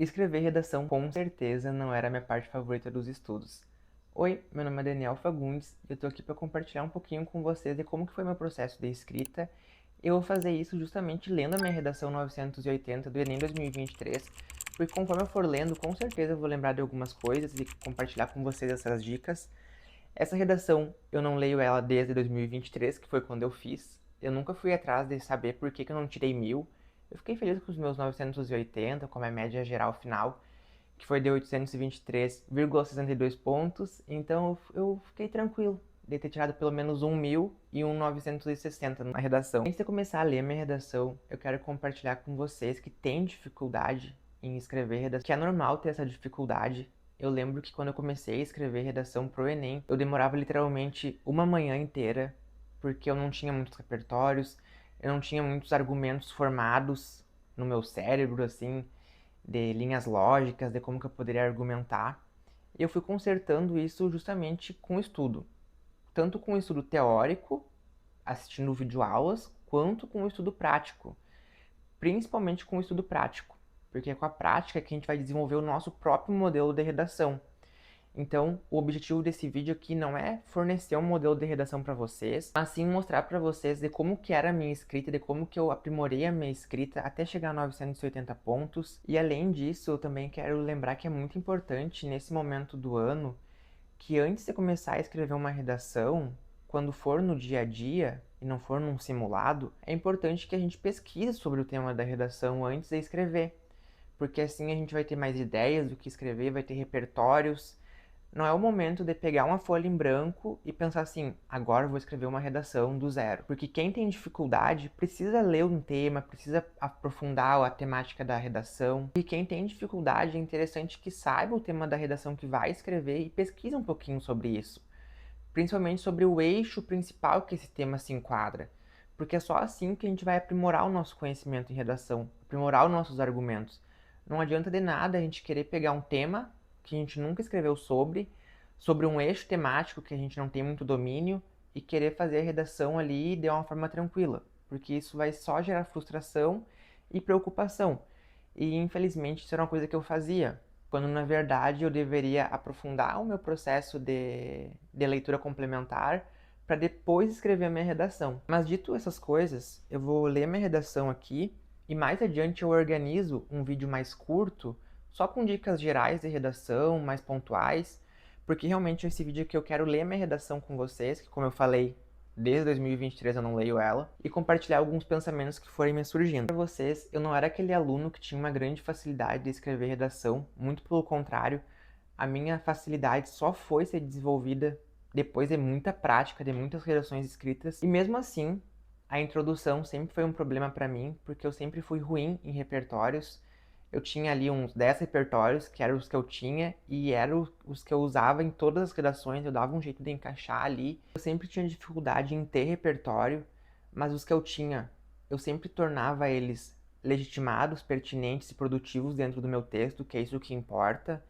Escrever redação com certeza não era a minha parte favorita dos estudos. Oi, meu nome é Daniel Fagundes e eu tô aqui para compartilhar um pouquinho com vocês de como que foi meu processo de escrita. Eu vou fazer isso justamente lendo a minha redação 980 do Enem 2023, porque conforme eu for lendo, com certeza eu vou lembrar de algumas coisas e compartilhar com vocês essas dicas. Essa redação, eu não leio ela desde 2023, que foi quando eu fiz. Eu nunca fui atrás de saber por que eu não tirei 1000. Eu fiquei feliz com os meus 980, com a minha média geral final, que foi de 823,62 pontos. Então eu fiquei tranquilo de ter tirado pelo menos um 1000 e um 960 na redação. Antes de começar a ler minha redação, eu quero compartilhar com vocês que têm dificuldade em escrever redação, que é normal ter essa dificuldade. Eu lembro que quando eu comecei a escrever redação pro Enem, eu demorava literalmente uma manhã inteira, porque eu não tinha muitos repertórios, eu não tinha muitos argumentos formados no meu cérebro, assim, de linhas lógicas, de como que eu poderia argumentar. E eu fui consertando isso justamente com o estudo. Tanto com o estudo teórico, assistindo videoaulas, quanto com o estudo prático. Principalmente com o estudo prático, porque é com a prática que a gente vai desenvolver o nosso próprio modelo de redação. Então, o objetivo desse vídeo aqui não é fornecer um modelo de redação para vocês, mas sim mostrar para vocês de como que era a minha escrita, de como que eu aprimorei a minha escrita até chegar a 980 pontos. E além disso, eu também quero lembrar que é muito importante nesse momento do ano que antes de começar a escrever uma redação, quando for no dia a dia e não for num simulado, é importante que a gente pesquise sobre o tema da redação antes de escrever, porque assim a gente vai ter mais ideias do que escrever, vai ter repertórios. Não é o momento de pegar uma folha em branco e pensar assim, agora eu vou escrever uma redação do zero. Porque quem tem dificuldade precisa ler um tema, precisa aprofundar a temática da redação. E quem tem dificuldade é interessante que saiba o tema da redação que vai escrever e pesquise um pouquinho sobre isso. Principalmente sobre o eixo principal que esse tema se enquadra. Porque é só assim que a gente vai aprimorar o nosso conhecimento em redação, aprimorar os nossos argumentos. Não adianta de nada a gente querer pegar um tema que a gente nunca escreveu sobre um eixo temático que a gente não tem muito domínio e querer fazer a redação ali de uma forma tranquila, porque isso vai só gerar frustração e preocupação. E infelizmente isso era uma coisa que eu fazia, quando na verdade eu deveria aprofundar o meu processo de leitura complementar para depois escrever a minha redação. Mas dito essas coisas, eu vou ler minha redação aqui e mais adiante eu organizo um vídeo mais curto, só com dicas gerais de redação, mais pontuais, porque realmente esse vídeo aqui eu quero ler minha redação com vocês, que como eu falei, desde 2023 eu não leio ela, e compartilhar alguns pensamentos que forem me surgindo. Para vocês, eu não era aquele aluno que tinha uma grande facilidade de escrever redação, muito pelo contrário, a minha facilidade só foi ser desenvolvida depois de muita prática, de muitas redações escritas, e mesmo assim, a introdução sempre foi um problema para mim, porque eu sempre fui ruim em repertórios. Eu tinha ali uns 10 repertórios, que eram os que eu tinha, e eram os que eu usava em todas as redações, eu dava um jeito de encaixar ali. Eu sempre tinha dificuldade em ter repertório, mas os que eu tinha, eu sempre tornava eles legitimados, pertinentes e produtivos dentro do meu texto, que é isso que importa.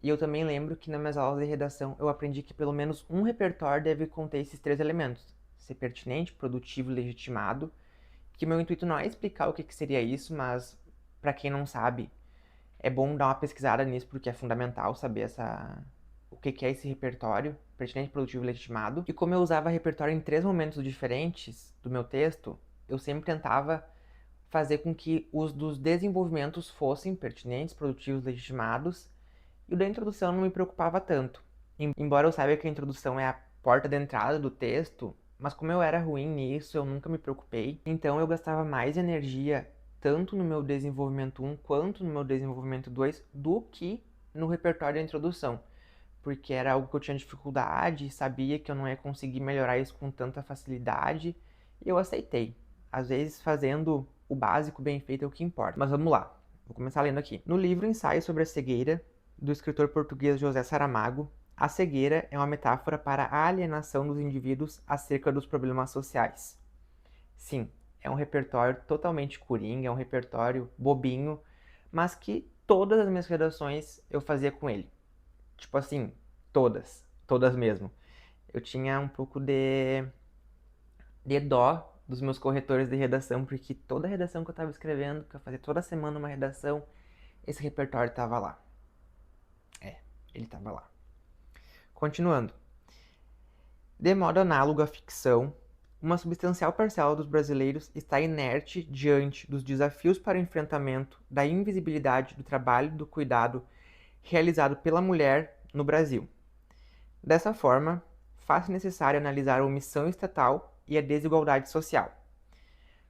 E eu também lembro que nas minhas aulas de redação eu aprendi que pelo menos um repertório deve conter esses três elementos: ser pertinente, produtivo e legitimado. Que meu intuito não é explicar o que seria isso, mas para quem não sabe, é bom dar uma pesquisada nisso porque é fundamental saber o que é esse repertório, pertinente, produtivo e legitimado. E como eu usava repertório em três momentos diferentes do meu texto, eu sempre tentava fazer com que os dos desenvolvimentos fossem pertinentes, produtivos, legitimados, e o da introdução não me preocupava tanto. Embora eu saiba que a introdução é a porta de entrada do texto, mas como eu era ruim nisso, eu nunca me preocupei. Então eu gastava mais energia tanto no meu desenvolvimento 1 quanto no meu desenvolvimento 2 do que no repertório da introdução. Porque era algo que eu tinha dificuldade, sabia que eu não ia conseguir melhorar isso com tanta facilidade, e eu aceitei. Às vezes fazendo o básico bem feito é o que importa. Mas vamos lá, vou começar lendo aqui. No livro Ensaio sobre a Cegueira, do escritor português José Saramago, a cegueira é uma metáfora para a alienação dos indivíduos acerca dos problemas sociais. Sim, é um repertório totalmente coringa, é um repertório bobinho, mas que todas as minhas redações eu fazia com ele. Tipo assim, todas mesmo. Eu tinha um pouco de dó dos meus corretores de redação, porque toda redação que eu estava escrevendo, que eu fazia toda semana uma redação, esse repertório estava lá. Ele estava lá. Continuando. De modo análogo à ficção, uma substancial parcela dos brasileiros está inerte diante dos desafios para o enfrentamento da invisibilidade do trabalho e do cuidado realizado pela mulher no Brasil. Dessa forma, faz-se necessário analisar a omissão estatal e a desigualdade social.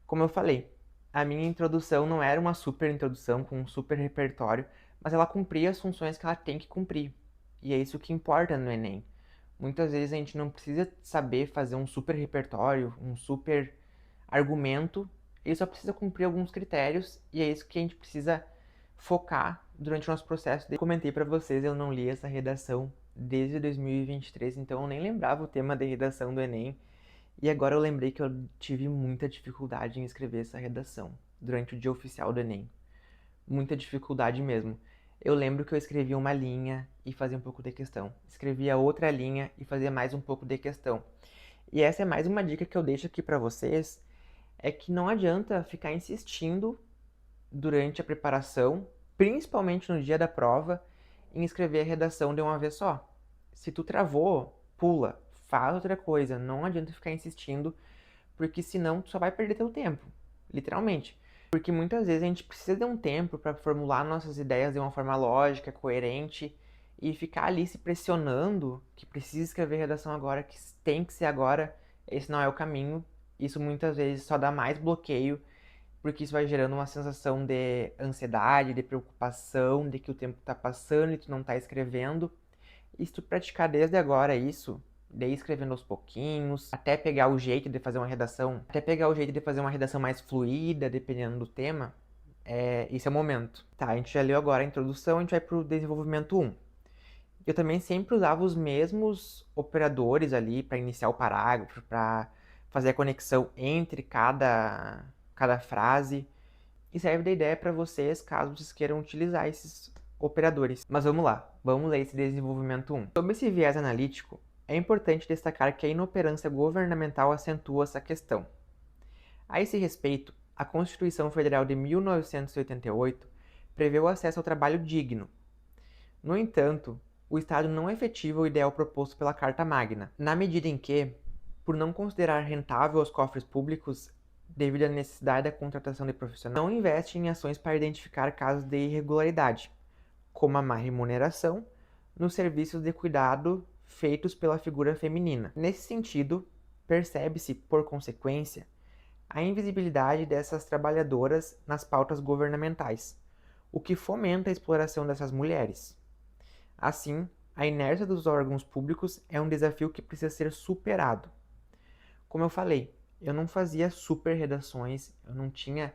Como eu falei, a minha introdução não era uma super introdução com um super repertório, mas ela cumpria as funções que ela tem que cumprir. E é isso que importa no Enem. Muitas vezes a gente não precisa saber fazer um super repertório, um super argumento, ele só precisa cumprir alguns critérios e é isso que a gente precisa focar durante o nosso processo. Eu comentei para vocês, eu não li essa redação desde 2023, então eu nem lembrava o tema de redação do Enem. E agora eu lembrei que eu tive muita dificuldade em escrever essa redação durante o dia oficial do Enem. Muita dificuldade mesmo. Eu lembro que eu escrevia uma linha e fazia um pouco de questão. Escrevia outra linha e fazia mais um pouco de questão. E essa é mais uma dica que eu deixo aqui para vocês, é que não adianta ficar insistindo durante a preparação, principalmente no dia da prova, em escrever a redação de uma vez só. Se tu travou, pula, faz outra coisa. Não adianta ficar insistindo, porque senão tu só vai perder teu tempo, literalmente. Porque muitas vezes a gente precisa de um tempo para formular nossas ideias de uma forma lógica, coerente, e ficar ali se pressionando que precisa escrever redação agora, que tem que ser agora, esse não é o caminho. Isso muitas vezes só dá mais bloqueio, porque isso vai gerando uma sensação de ansiedade, de preocupação, de que o tempo está passando e tu não está escrevendo. E se tu praticar desde agora isso, de ir escrevendo aos pouquinhos, até pegar o jeito de fazer uma redação, mais fluida, dependendo do tema, esse é o momento. Tá, a gente já leu agora a introdução, a gente vai pro desenvolvimento 1. Eu também sempre usava os mesmos operadores ali para iniciar o parágrafo, para fazer a conexão entre cada frase. E serve de ideia para vocês caso vocês queiram utilizar esses operadores. Mas vamos lá, vamos ler esse desenvolvimento 1. Sob esse viés analítico, é importante destacar que a inoperância governamental acentua essa questão. A esse respeito, a Constituição Federal de 1988 prevê o acesso ao trabalho digno. No entanto, o Estado não efetiva o ideal proposto pela Carta Magna, na medida em que, por não considerar rentável aos cofres públicos, devido à necessidade da contratação de profissionais, não investe em ações para identificar casos de irregularidade, como a má remuneração, nos serviços de cuidado feitos pela figura feminina. Nesse sentido, percebe-se, por consequência, a invisibilidade dessas trabalhadoras nas pautas governamentais, o que fomenta a exploração dessas mulheres. Assim, a inércia dos órgãos públicos é um desafio que precisa ser superado. Como eu falei, eu não fazia super redações, eu não tinha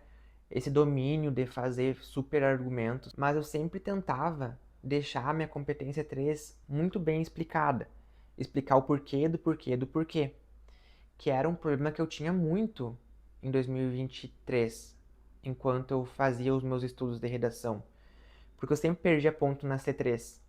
esse domínio de fazer super argumentos, mas eu sempre tentava deixar a minha competência 3 muito bem explicada. Explicar o porquê do porquê do porquê. Que era um problema que eu tinha muito em 2023, enquanto eu fazia os meus estudos de redação. Porque eu sempre perdia ponto na C3.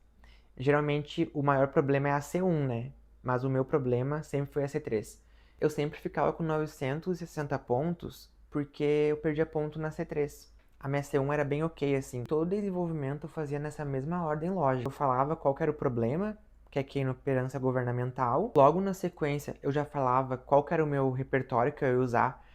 Geralmente o maior problema é a C1, né? Mas o meu problema sempre foi a C3. Eu sempre ficava com 960 pontos porque eu perdia ponto na C3. A minha C1 era bem ok, assim. Todo desenvolvimento eu fazia nessa mesma ordem lógica. Eu falava qual que era o problema, que é a inoperância governamental. Logo na sequência, eu já falava qual que era o meu repertório que eu ia usar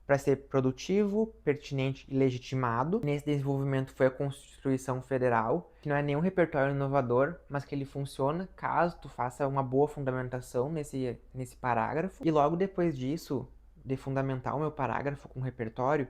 para ser produtivo, pertinente e legitimado. Nesse desenvolvimento foi a Constituição Federal, que não é nenhum repertório inovador, mas que ele funciona caso tu faça uma boa fundamentação nesse parágrafo. E logo depois disso, de fundamentar o meu parágrafo com o repertório,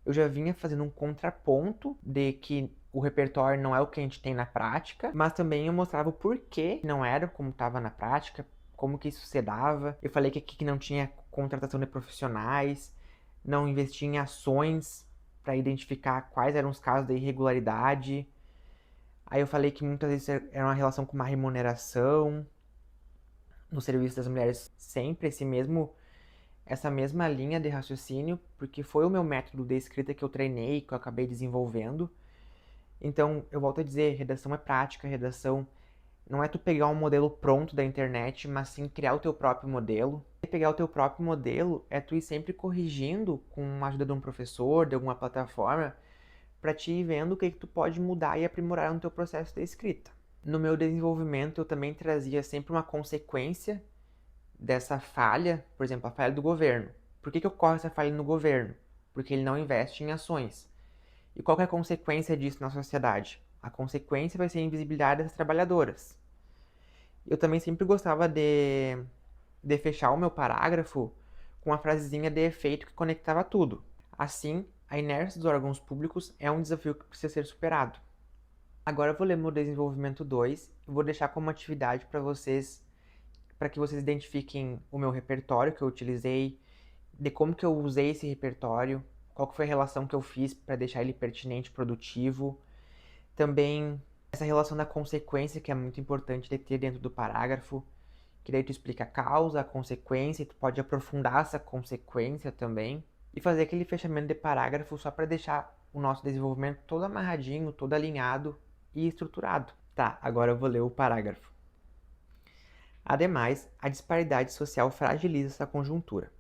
eu já vinha fazendo um contraponto de que o repertório não é o que a gente tem na prática, mas também eu mostrava o porquê não era como estava na prática, como que isso se dava. Eu falei que aqui não tinha contratação de profissionais, não investia em ações para identificar quais eram os casos de irregularidade. Aí eu falei que muitas vezes era uma relação com uma remuneração no serviço das mulheres, sempre essa mesma linha de raciocínio, porque foi o meu método de escrita que eu treinei, que eu acabei desenvolvendo. Então, eu volto a dizer, redação é prática, redação não é tu pegar um modelo pronto da internet, mas sim criar o teu próprio modelo. E pegar o teu próprio modelo é tu ir sempre corrigindo com a ajuda de um professor, de alguma plataforma, para te ir vendo o que tu pode mudar e aprimorar no teu processo de escrita. No meu desenvolvimento, eu também trazia sempre uma consequência dessa falha, por exemplo, a falha do governo. Por que ocorre essa falha no governo? Porque ele não investe em ações. E qual que é a consequência disso na sociedade? A consequência vai ser a invisibilidade das trabalhadoras. Eu também sempre gostava de fechar o meu parágrafo com uma frasezinha de efeito que conectava tudo. Assim, a inércia dos órgãos públicos é um desafio que precisa ser superado. Agora eu vou ler meu desenvolvimento 2 e vou deixar como atividade para que vocês identifiquem o meu repertório que eu utilizei, de como que eu usei esse repertório, qual que foi a relação que eu fiz para deixar ele pertinente, produtivo. Também essa relação da consequência, que é muito importante de ter dentro do parágrafo, que daí tu explica a causa, a consequência, e tu pode aprofundar essa consequência também, e fazer aquele fechamento de parágrafo só para deixar o nosso desenvolvimento todo amarradinho, todo alinhado e estruturado. Tá, agora eu vou ler o parágrafo. Ademais, a disparidade social fragiliza essa conjuntura.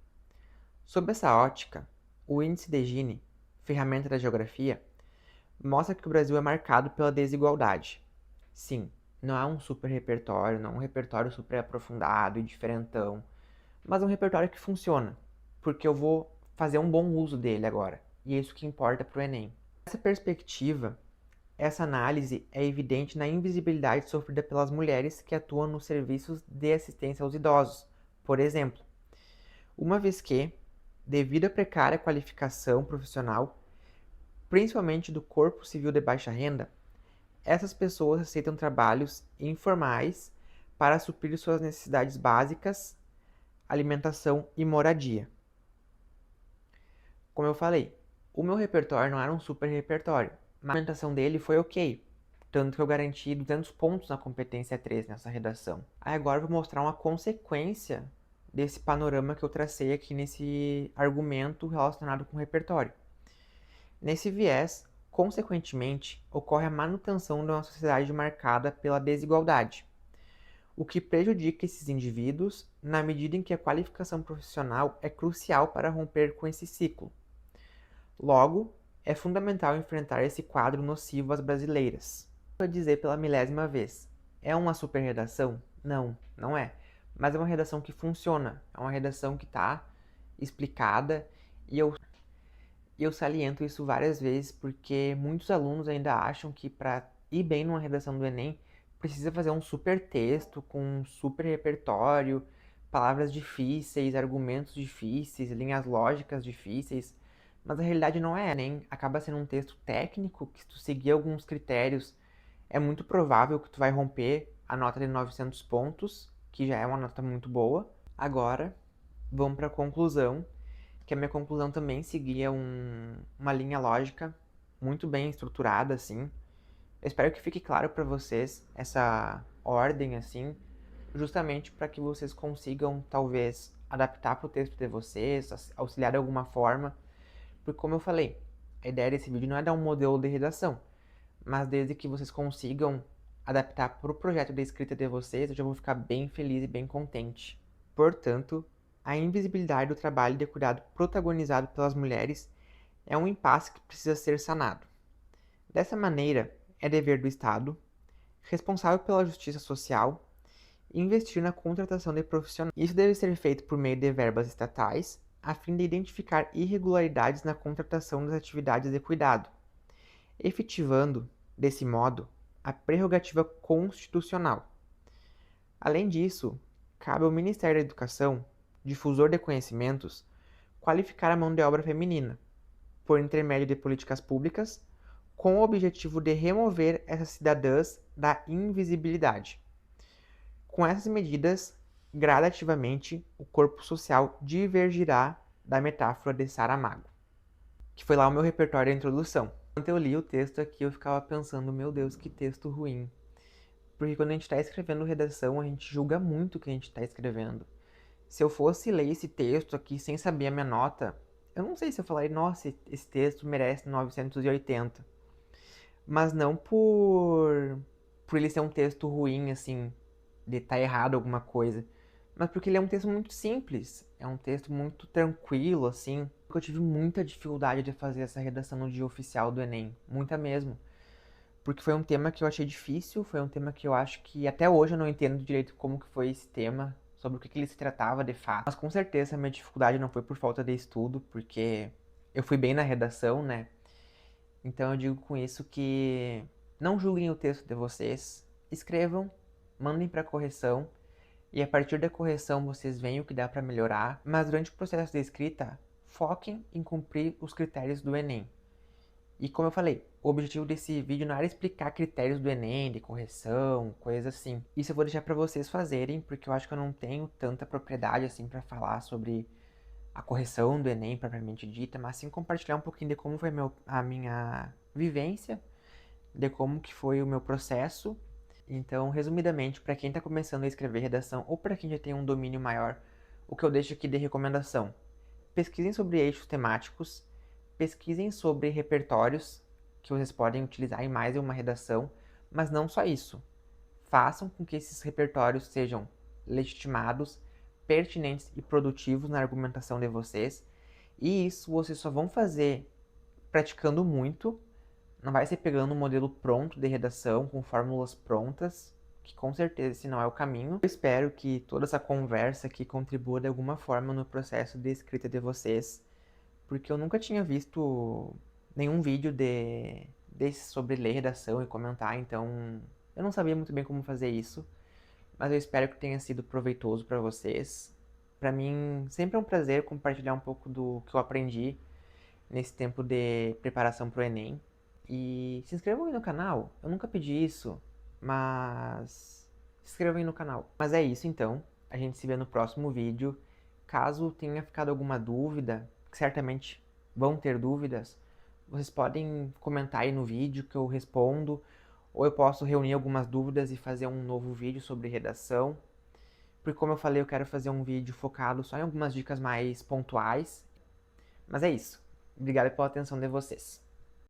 Sob essa ótica, o índice de Gini, ferramenta da geografia, mostra que o Brasil é marcado pela desigualdade. Sim, não é um super repertório, não é um repertório super aprofundado e diferentão, mas um repertório que funciona, porque eu vou fazer um bom uso dele agora, e é isso que importa para o Enem. Nessa perspectiva, essa análise é evidente na invisibilidade sofrida pelas mulheres que atuam nos serviços de assistência aos idosos, por exemplo, uma vez que, devido à precária qualificação profissional, principalmente do corpo civil de baixa renda, essas pessoas aceitam trabalhos informais para suprir suas necessidades básicas, alimentação e moradia. Como eu falei, o meu repertório não era um super repertório, mas a alimentação dele foi ok, tanto que eu garanti 200 pontos na competência 3 nessa redação. Aí agora eu vou mostrar uma consequência desse panorama que eu tracei aqui nesse argumento relacionado com o repertório. Nesse viés, consequentemente, ocorre a manutenção de uma sociedade marcada pela desigualdade, o que prejudica esses indivíduos na medida em que a qualificação profissional é crucial para romper com esse ciclo. Logo, é fundamental enfrentar esse quadro nocivo às brasileiras. Vou dizer pela milésima vez, é uma super redação? Não, não é. Mas é uma redação que funciona, é uma redação que está explicada e eu saliento isso várias vezes porque muitos alunos ainda acham que para ir bem numa redação do Enem precisa fazer um super texto com um super repertório, palavras difíceis, argumentos difíceis, linhas lógicas difíceis. Mas a realidade não é, nem acaba sendo um texto técnico que se tu seguir alguns critérios é muito provável que tu vai romper a nota de 900 pontos, que já é uma nota muito boa. Agora, vamos para a conclusão, que a minha conclusão também seguia uma linha lógica muito bem estruturada, assim. Eu espero que fique claro para vocês essa ordem, assim, justamente para que vocês consigam, talvez, adaptar para o texto de vocês, auxiliar de alguma forma, porque, como eu falei, a ideia desse vídeo não é dar um modelo de redação, mas desde que vocês consigam adaptar para o projeto de escrita de vocês, eu já vou ficar bem feliz e bem contente. Portanto, a invisibilidade do trabalho de cuidado protagonizado pelas mulheres é um impasse que precisa ser sanado. Dessa maneira, é dever do Estado, responsável pela justiça social, investir na contratação de profissionais. Isso deve ser feito por meio de verbas estatais, a fim de identificar irregularidades na contratação das atividades de cuidado, efetivando, desse modo, a prerrogativa constitucional. Além disso, cabe ao Ministério da Educação, difusor de conhecimentos, qualificar a mão de obra feminina, por intermédio de políticas públicas, com o objetivo de remover essas cidadãs da invisibilidade. Com essas medidas, gradativamente, o corpo social divergirá da metáfora de Saramago, que foi lá o meu repertório da introdução. Quando eu li o texto aqui, eu ficava pensando, meu Deus, que texto ruim. Porque quando a gente está escrevendo redação, a gente julga muito o que a gente está escrevendo. Se eu fosse ler esse texto aqui sem saber a minha nota, eu não sei se eu falaria, nossa, esse texto merece 980. Mas não por ele ser um texto ruim, assim, de estar errado alguma coisa. Mas porque ele é um texto muito simples. É um texto muito tranquilo, assim. Eu tive muita dificuldade de fazer essa redação no dia oficial do Enem, muita mesmo. Porque foi um tema que eu achei difícil, foi um tema que eu acho que até hoje eu não entendo direito como que foi esse tema, sobre o que que ele se tratava de fato. Mas com certeza a minha dificuldade não foi por falta de estudo, porque eu fui bem na redação, né? Então eu digo com isso que não julguem o texto de vocês, escrevam, mandem para correção e a partir da correção vocês veem o que dá para melhorar, mas durante o processo de escrita, foquem em cumprir os critérios do Enem. E como eu falei, o objetivo desse vídeo não era explicar critérios do Enem, de correção, coisas assim. Isso eu vou deixar para vocês fazerem, porque eu acho que eu não tenho tanta propriedade assim para falar sobre a correção do Enem propriamente dita, mas sim compartilhar um pouquinho de como foi a minha vivência, de como que foi o meu processo. Então, resumidamente, para quem está começando a escrever redação ou para quem já tem um domínio maior, o que eu deixo aqui de recomendação: pesquisem sobre eixos temáticos, pesquisem sobre repertórios que vocês podem utilizar em mais de uma redação, mas não só isso. Façam com que esses repertórios sejam legitimados, pertinentes e produtivos na argumentação de vocês. E isso vocês só vão fazer praticando muito. Não vai ser pegando um modelo pronto de redação com fórmulas prontas, que com certeza esse não é o caminho. Eu espero que toda essa conversa aqui contribua de alguma forma no processo de escrita de vocês, porque eu nunca tinha visto nenhum vídeo desse sobre ler redação e comentar, então eu não sabia muito bem como fazer isso, mas eu espero que tenha sido proveitoso para vocês. Para mim, sempre é um prazer compartilhar um pouco do que eu aprendi nesse tempo de preparação para o Enem. E se inscrevam aí no canal. Eu nunca pedi isso, mas se inscrevam aí no canal. Mas é isso então. A gente se vê no próximo vídeo. Caso tenha ficado alguma dúvida, que certamente vão ter dúvidas, vocês podem comentar aí no vídeo que eu respondo, ou eu posso reunir algumas dúvidas e fazer um novo vídeo sobre redação. Porque como eu falei, eu quero fazer um vídeo focado só em algumas dicas mais pontuais. Mas é isso. Obrigado pela atenção de vocês.